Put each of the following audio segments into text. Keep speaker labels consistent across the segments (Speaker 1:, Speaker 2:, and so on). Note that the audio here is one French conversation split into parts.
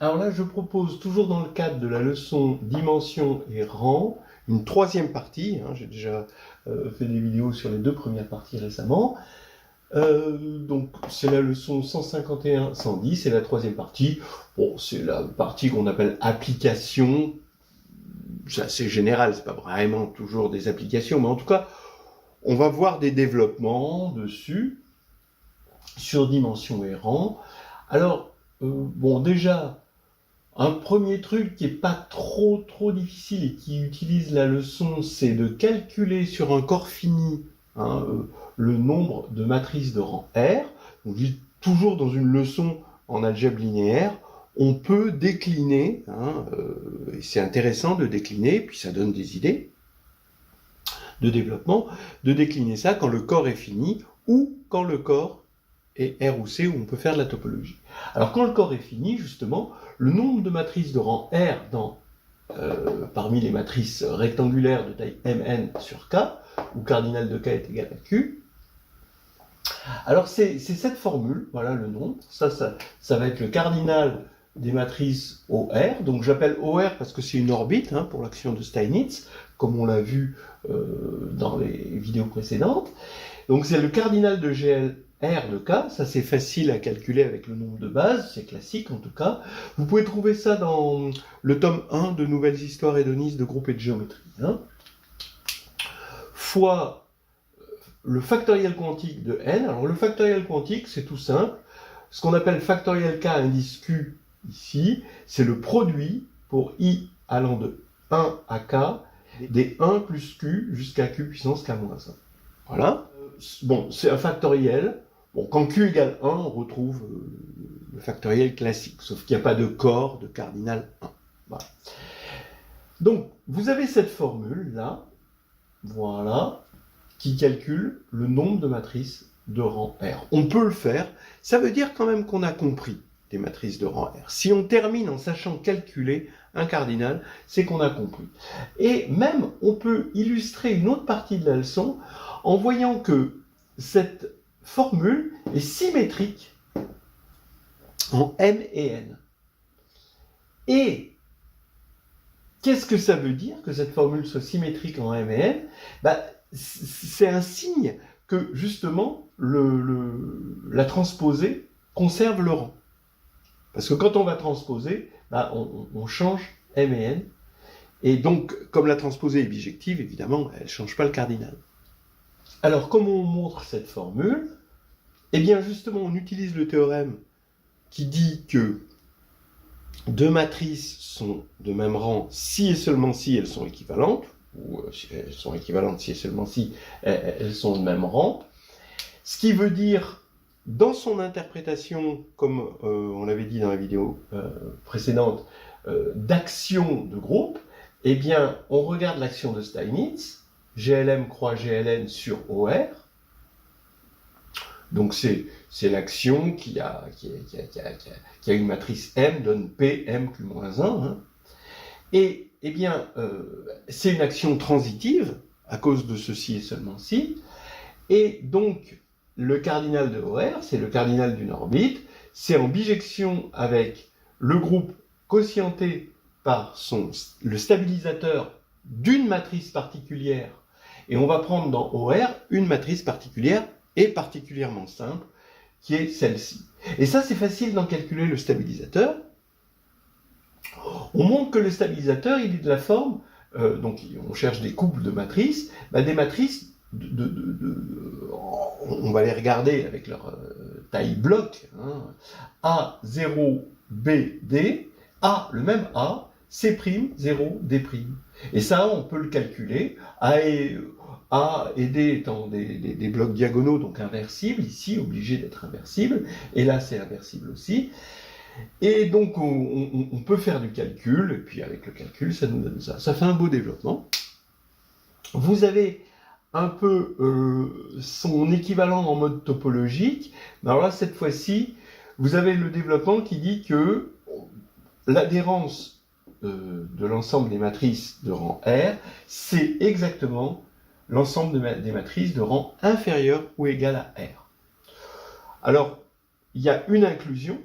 Speaker 1: Alors là, je propose, toujours dans le cadre de la leçon dimension et rang, une troisième partie. J'ai déjà fait des vidéos sur les deux premières parties récemment. Donc, c'est la leçon 151-110, c'est la troisième partie. Bon, c'est la partie qu'on appelle application. C'est assez général, c'est pas vraiment toujours des applications, mais en tout cas, on va voir des développements dessus, sur dimension et rang. Alors, bon, déjà, un premier truc qui n'est pas trop difficile et qui utilise la leçon, c'est de calculer sur un corps fini le nombre de matrices de rang R. Donc, toujours dans une leçon en algèbre linéaire, on peut décliner, et c'est intéressant de décliner, puis ça donne des idées de développement, de décliner ça quand le corps est fini ou quand le corps est R ou C, où on peut faire de la topologie. Alors quand le corps est fini, justement, le nombre de matrices de rang R parmi les matrices rectangulaires de taille Mn sur K, où cardinal de K est égal à Q, alors c'est cette formule, voilà le nombre, ça va être le cardinal des matrices OR, donc j'appelle OR parce que c'est une orbite pour l'action de Steinitz, comme on l'a vu dans les vidéos précédentes. Donc c'est le cardinal de GL R de K, ça c'est facile à calculer avec le nombre de bases, c'est classique en tout cas. Vous pouvez trouver ça dans le tome 1 de Nouvelles histoires hédonistes de groupe et de géométrie. Fois le factoriel quantique de n. Alors le factoriel quantique, c'est tout simple. Ce qu'on appelle factoriel k indice q ici, c'est le produit pour i allant de 1 à k des 1 plus q jusqu'à q puissance k moins 1. Voilà. Bon, c'est un factoriel. Bon, quand q égale 1, on retrouve le factoriel classique, sauf qu'il n'y a pas de corps de cardinal 1. Voilà. Donc, vous avez cette formule-là, voilà, qui calcule le nombre de matrices de rang R. On peut le faire, ça veut dire quand même qu'on a compris des matrices de rang R. Si on termine en sachant calculer un cardinal, c'est qu'on a compris. Et même, on peut illustrer une autre partie de la leçon en voyant que cette formule est symétrique en M et N. Et qu'est-ce que ça veut dire que cette formule soit symétrique en M et N ? C'est un signe que justement la transposée conserve le rang. Parce que quand on va transposer, on change M et N. Et donc, comme la transposée est bijective, évidemment, elle ne change pas le cardinal. Alors, comment on montre cette formule ? Eh bien, justement, on utilise le théorème qui dit que deux matrices sont de même rang si et seulement si elles sont équivalentes, ou si elles sont équivalentes si et seulement si elles sont de même rang. Ce qui veut dire, dans son interprétation, comme on l'avait dit dans la vidéo précédente, d'action de groupe, eh bien, on regarde l'action de Steinitz, GLM croix GLN sur OR. Donc c'est l'action qui a une matrice M, donne P, M, Q-1. Et eh bien, c'est une action transitive, à cause de ceci et seulement si. Et donc, le cardinal de OR, c'est le cardinal d'une orbite, c'est en bijection avec le groupe quotienté par le stabilisateur d'une matrice particulière. Et on va prendre dans OR une matrice particulière et particulièrement simple, qui est celle-ci. Et ça, c'est facile d'en calculer le stabilisateur. On montre que le stabilisateur, il est de la forme, donc on cherche des couples de matrices, des matrices, on va les regarder avec leur taille bloc, A0, B, D, A, le même A, C', 0, D'. Et ça, on peut le calculer, A et D étant des blocs diagonaux, donc inversibles, ici, obligés d'être inversibles, et là, c'est inversible aussi. Et donc, on peut faire du calcul, et puis avec le calcul, ça nous donne ça. Ça fait un beau développement. Vous avez un peu son équivalent en mode topologique. Alors là, cette fois-ci, vous avez le développement qui dit que l'adhérence de l'ensemble des matrices de rang R, c'est exactement l'ensemble des matrices de rang inférieur ou égal à R. Alors, il y a une inclusion.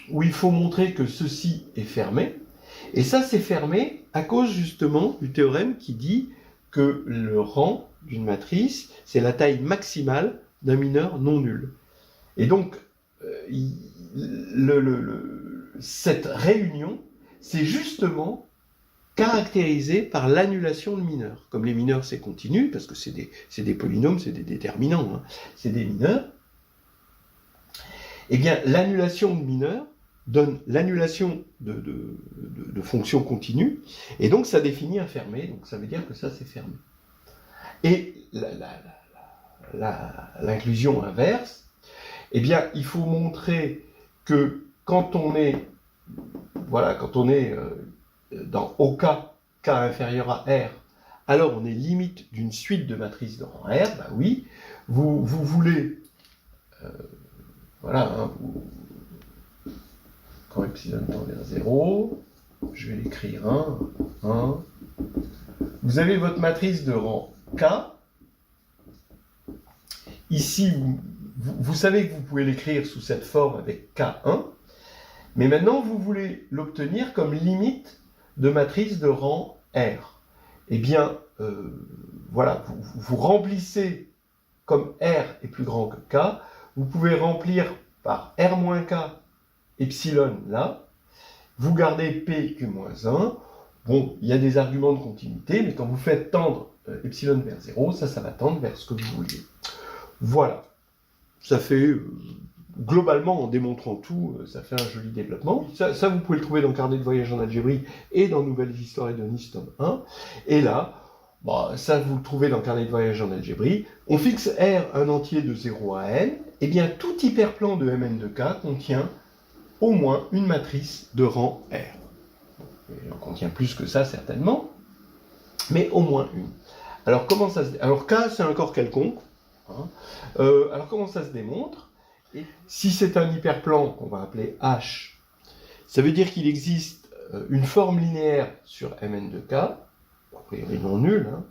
Speaker 1: où il faut montrer que ceci est fermé. Et ça, c'est fermé à cause justement du théorème qui dit que le rang d'une matrice, c'est la taille maximale d'un mineur non nul. Et donc, cette réunion, c'est justement caractérisé par l'annulation de mineurs. Comme les mineurs, c'est continu, parce que c'est des polynômes, c'est des déterminants, hein, c'est des mineurs. Eh bien, l'annulation de mineurs donne l'annulation de fonctions continues, et donc ça définit un fermé, donc ça veut dire que ça, c'est fermé. Et l'inclusion inverse, eh bien, il faut montrer que quand on est dans OK, K inférieur à R, alors on est limite d'une suite de matrices de rang R, bah oui, vous voulez, quand epsilon tend vers 0, je vais l'écrire 1, vous avez votre matrice de rang K, ici, vous savez que vous pouvez l'écrire sous cette forme avec K1, mais maintenant vous voulez l'obtenir comme limite de matrice de rang R. Eh bien, vous remplissez comme R est plus grand que K, vous pouvez remplir par R-K epsilon là, vous gardez P Q-1, bon, il y a des arguments de continuité, mais quand vous faites tendre epsilon vers 0, ça va tendre vers ce que vous vouliez. Voilà, ça fait, globalement, en démontrant tout, ça fait un joli développement. Ça, vous pouvez le trouver dans le carnet de voyage en algébrie et dans Nouvelles histoires hédonistes tome 1. Et là, ça, vous le trouvez dans le carnet de voyage en algébrie. On fixe R un entier de 0 à n. Eh bien, tout hyperplan de Mn de K contient au moins une matrice de rang R. Il en contient plus que ça, certainement, mais au moins une. Alors, alors K, c'est un corps quelconque. Hein. Alors, comment ça se démontre? Si c'est un hyperplan qu'on va appeler H, ça veut dire qu'il existe une forme linéaire sur Mn de K, a priori non nulle, hein,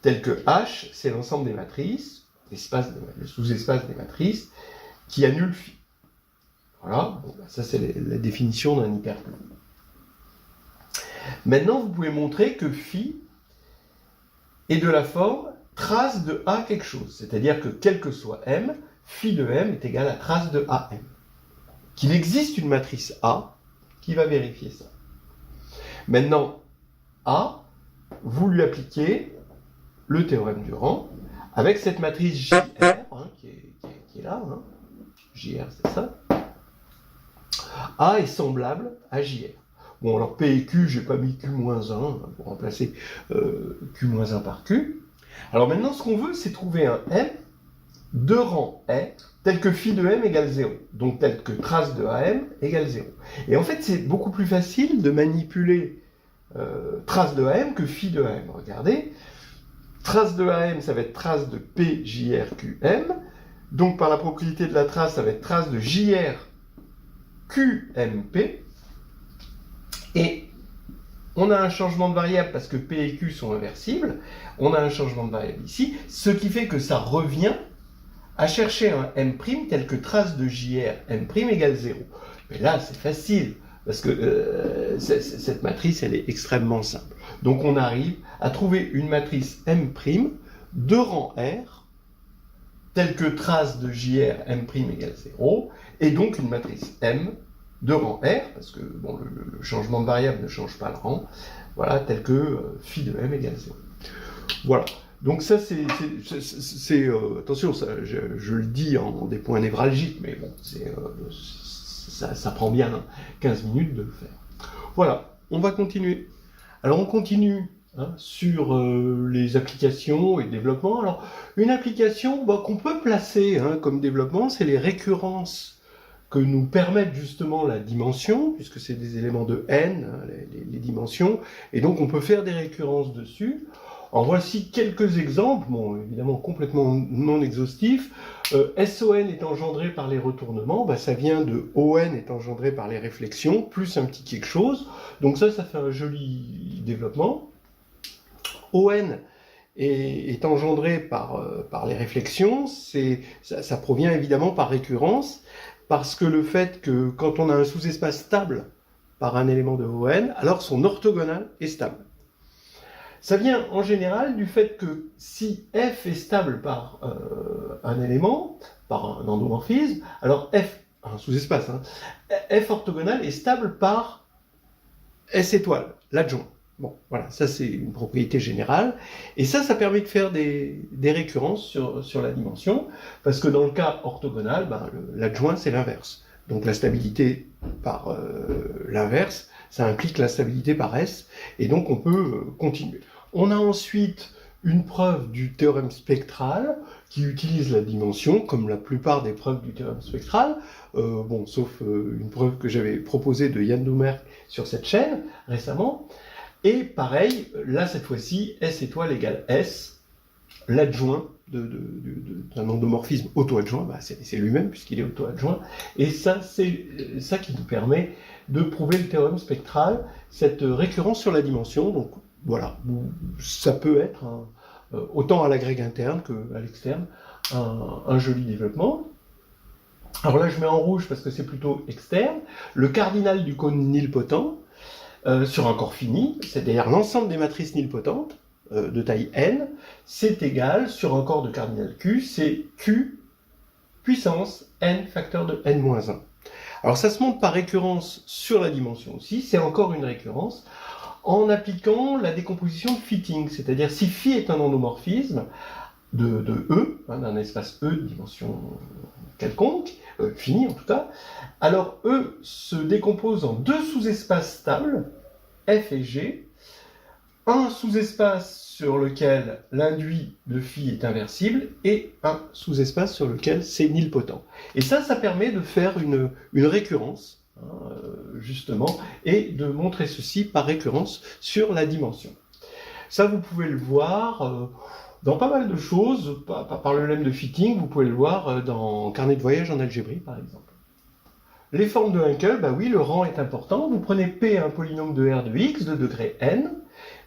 Speaker 1: telle que H, c'est l'ensemble des matrices, le sous-espace des matrices, qui annule phi. Voilà, ça c'est la définition d'un hyperplan. Maintenant, vous pouvez montrer que phi est de la forme trace de A quelque chose, c'est-à-dire que quel que soit M, phi de M est égal à trace de AM. Qu'il existe une matrice A qui va vérifier ça. Maintenant, A, vous lui appliquez le théorème du rang avec cette matrice JR, qui est là, hein. JR c'est ça. A est semblable à JR. Bon, alors P et Q, j'ai pas mis Q-1 pour remplacer Q-1 par Q. Alors maintenant, ce qu'on veut, c'est trouver un M de rang R, tel que phi de M égale 0, donc tel que trace de AM égale 0. Et en fait, c'est beaucoup plus facile de manipuler trace de AM que phi de AM. Regardez, trace de AM, ça va être trace de P, JR, QM, donc par la propriété de la trace, ça va être trace de JR, QMP, et on a un changement de variable parce que P et Q sont inversibles, on a un changement de variable ici, ce qui fait que ça revient à chercher un M' tel que trace de JR M' égale 0. Mais là, c'est facile, parce que cette matrice, elle est extrêmement simple. Donc on arrive à trouver une matrice M' de rang R, telle que trace de JR M' égale 0, et donc une matrice M de rang R, parce que bon, le changement de variable ne change pas le rang, voilà, tel que phi de M égale 0. Voilà. Donc ça, attention, ça, je le dis en des points névralgiques, mais bon, ça prend bien 15 minutes de le faire. Voilà, on va continuer. Alors on continue sur les applications et le développement. Alors une application qu'on peut placer comme développement, c'est les récurrences que nous permettent justement la dimension, puisque c'est des éléments de n, les dimensions, et donc on peut faire des récurrences dessus. En voici quelques exemples, bon, évidemment complètement non exhaustifs. SON est engendré par les retournements, ça vient de ON est engendré par les réflexions, plus un petit quelque chose. Donc ça fait un joli développement. ON est engendré par les réflexions, ça provient évidemment par récurrence, parce que le fait que quand on a un sous-espace stable par un élément de ON, alors son orthogonal est stable. Ça vient en général du fait que si f est stable par un élément, par un endomorphisme, alors f, un sous-espace, hein, f orthogonal est stable par S étoile, l'adjoint. Bon, voilà, ça c'est une propriété générale. Et ça permet de faire des récurrences sur la dimension, parce que dans le cas orthogonal, ben, l'adjoint c'est l'inverse. Donc la stabilité par l'inverse, ça implique la stabilité par S, et donc on peut continuer. On a ensuite une preuve du théorème spectral qui utilise la dimension, comme la plupart des preuves du théorème spectral, bon, sauf une preuve que j'avais proposée de Jan Doumerc sur cette chaîne récemment. Et pareil, là cette fois-ci, S étoile égale S, l'adjoint d'un endomorphisme auto-adjoint, bah, c'est lui-même puisqu'il est auto-adjoint, et ça c'est ça qui nous permet de prouver le théorème spectral, cette récurrence sur la dimension. Donc voilà, ça peut être autant à l'agrég interne qu'à l'externe un joli développement. Alors là je mets en rouge parce que c'est plutôt externe, le cardinal du cône nilpotent sur un corps fini, c'est-à-dire l'ensemble des matrices nilpotentes de taille n, c'est égal, sur un corps de cardinal Q, c'est Q puissance n facteur de n-1. Alors ça se montre par récurrence sur la dimension aussi, c'est encore une récurrence, en appliquant la décomposition de fitting, c'est-à-dire si phi est un endomorphisme de E, hein, d'un espace E de dimension quelconque, fini en tout cas, alors E se décompose en deux sous-espaces stables, F et G, un sous-espace sur lequel l'induit de phi est inversible et un sous-espace sur lequel c'est nilpotent. Et ça permet de faire une récurrence, hein, justement, et de montrer ceci par récurrence sur la dimension. Ça, vous pouvez le voir dans pas mal de choses, par le lemme de fitting, vous pouvez le voir dans Carnet de voyage en algébrie, par exemple. Les formes de Hankel, bah oui, le rang est important. Vous prenez P, un polynôme de R de X de degré n.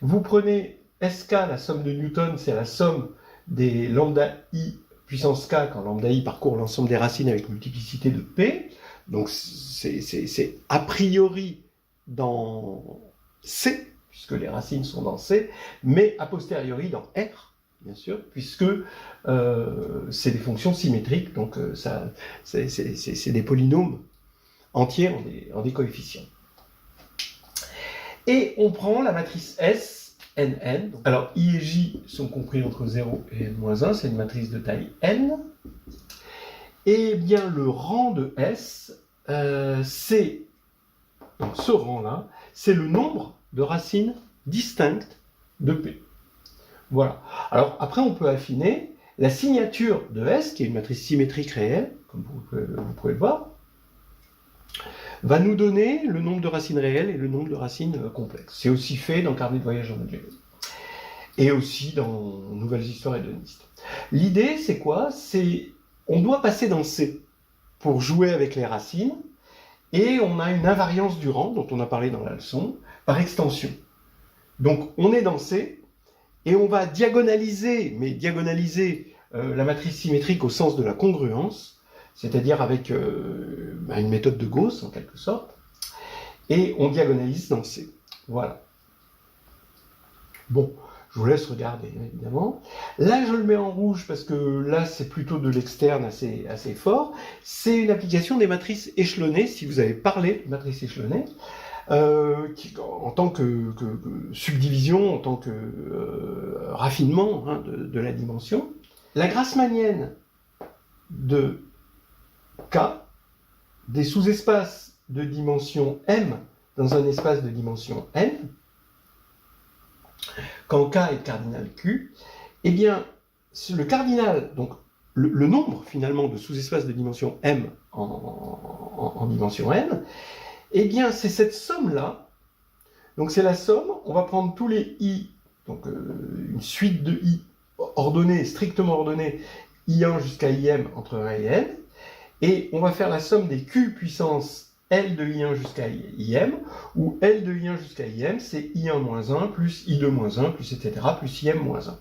Speaker 1: Vous prenez SK, la somme de Newton, c'est la somme des lambda I puissance K, quand lambda I parcourt l'ensemble des racines avec multiplicité de P. Donc c'est a priori dans C, puisque les racines sont dans C, mais a posteriori dans R, bien sûr, puisque c'est des fonctions symétriques, donc c'est des polynômes entiers en des coefficients. Et on prend la matrice S, NN. Alors, I et J sont compris entre 0 et n-1, c'est une matrice de taille n. Et bien, le rang de S, c'est, donc ce rang-là, c'est le nombre de racines distinctes de P. Voilà. Alors, après, on peut affiner la signature de S, qui est une matrice symétrique réelle, comme vous pouvez le voir, va nous donner le nombre de racines réelles et le nombre de racines complexes. C'est aussi fait dans Carnet de voyage en algébrie. Et aussi dans Nouvelles histoires hédonistes. L'idée, c'est quoi? C'est on doit passer dans C pour jouer avec les racines, et on a une invariance du rang, dont on a parlé dans la leçon, par extension. Donc on est dans C, et on va diagonaliser, mais diagonaliser la matrice symétrique au sens de la congruence, c'est-à-dire avec une méthode de Gauss, en quelque sorte, et on diagonalise dans C. Voilà. Bon, je vous laisse regarder, évidemment. Là, je le mets en rouge, parce que là, c'est plutôt de l'externe assez fort. C'est une application des matrices échelonnées, si vous avez parlé de matrices échelonnées, en tant que subdivision, en tant que raffinement hein, de la dimension. La grassmannienne de K, des sous-espaces de dimension M dans un espace de dimension N, quand K est cardinal Q, eh bien, le cardinal, donc le nombre finalement de sous-espaces de dimension M en dimension N, eh bien, c'est cette somme-là. Donc, c'est la somme, on va prendre tous les I, donc une suite de I ordonnées, strictement ordonnées, I1 jusqu'à IM entre 1 et N, et on va faire la somme des Q puissance L de I1 jusqu'à IM, où L de I1 jusqu'à IM, c'est I1 moins 1, plus I2 moins 1, plus etc., plus IM moins 1.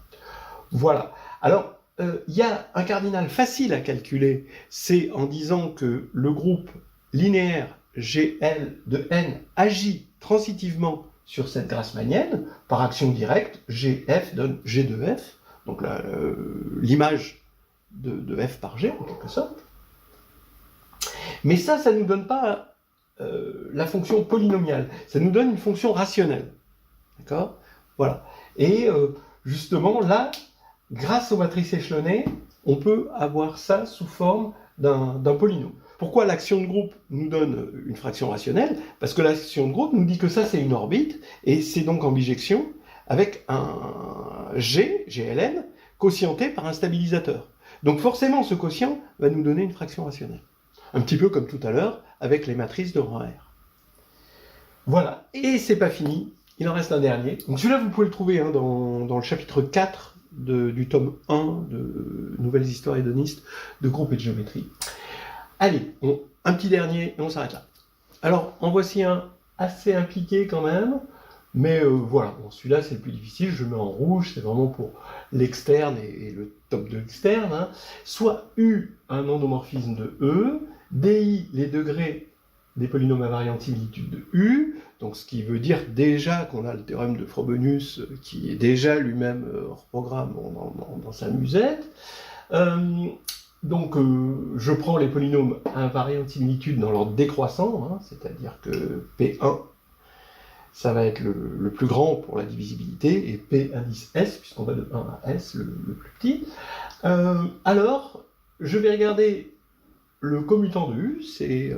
Speaker 1: Voilà. Alors, il y a un cardinal facile à calculer, c'est en disant que le groupe linéaire GL de n agit transitivement sur cette grassmannienne par action directe. GF donne G de F, donc l'image de F par G en quelque sorte. Mais ça ne nous donne pas la fonction polynomiale, ça nous donne une fonction rationnelle. D'accord ? Voilà. Et justement, là, grâce aux matrices échelonnées, on peut avoir ça sous forme d'un polynôme. Pourquoi l'action de groupe nous donne une fraction rationnelle? Parce que l'action de groupe nous dit que ça, c'est une orbite, et c'est donc en bijection avec un G, GLN, quotienté par un stabilisateur. Donc forcément, ce quotient va nous donner une fraction rationnelle. Un petit peu comme tout à l'heure, avec les matrices de rang R. Voilà, et c'est pas fini, il en reste un dernier. Donc celui-là, vous pouvez le trouver dans le chapitre 4 du tome 1 de Nouvelles histoires hédonistes de groupe et de géométrie. Allez, un petit dernier, et on s'arrête là. Alors, en voici un assez impliqué quand même, mais voilà, bon, celui-là c'est le plus difficile, je le mets en rouge, c'est vraiment pour l'externe et le top de l'externe. Hein. Soit U, un endomorphisme de E, DI, les degrés des polynômes invariants de similitude de U, donc ce qui veut dire déjà qu'on a le théorème de Frobenius qui est déjà lui-même hors programme dans sa musette. Donc je prends les polynômes invariants de similitude dans l'ordre décroissant, hein, c'est-à-dire que P1, ça va être le plus grand pour la divisibilité, et P indice S, puisqu'on va de 1 à S, le plus petit. Alors, je vais regarder le commutant de U, c'est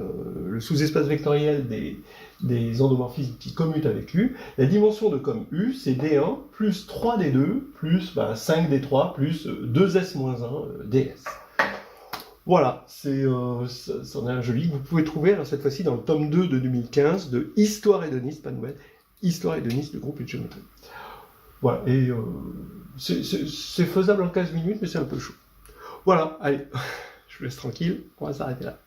Speaker 1: le sous-espace vectoriel des endomorphismes qui commutent avec U. La dimension de com U, c'est D1 plus 3D2 plus 5D3 plus 2S-1 DS. Voilà, c'en est un joli que vous pouvez trouver alors cette fois-ci dans le tome 2 de 2015 de Histoire hédoniste, pas nouvelle, Histoire hédoniste de groupe et de géométrie. Voilà, et c'est faisable en 15 minutes, mais c'est un peu chaud. Voilà, allez, je vous laisse tranquille, on va s'arrêter là.